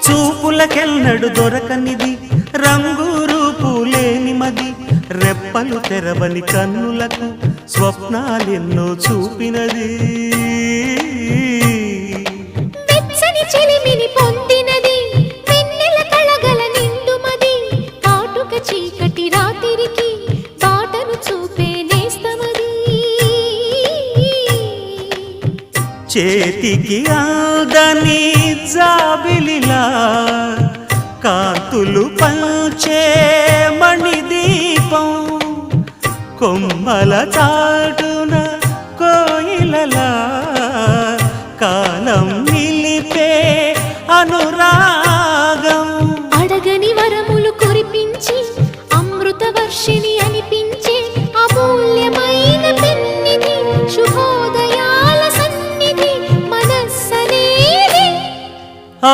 చూపులకెన్నడు దొరకనిది రంగు రూపు లేని మది రెప్పలు తెరవని కన్నులకు స్వప్నాలెన్నో చూపినది వెచ్చని చెలిమిని పొందినది వెన్నెల కళగల నిండుమది కాటుక చీకటి రాత్రికి బాటను చూపే నేస్తమది చేతికి ఆదని జాబిలిలా కాంతులు పంచే మణిదీపం కొమ్మల చాటున కోయిలలా కాలం నిలిపే అనురాగం అడగని వరములు కురిపించి అమృత వర్షిణి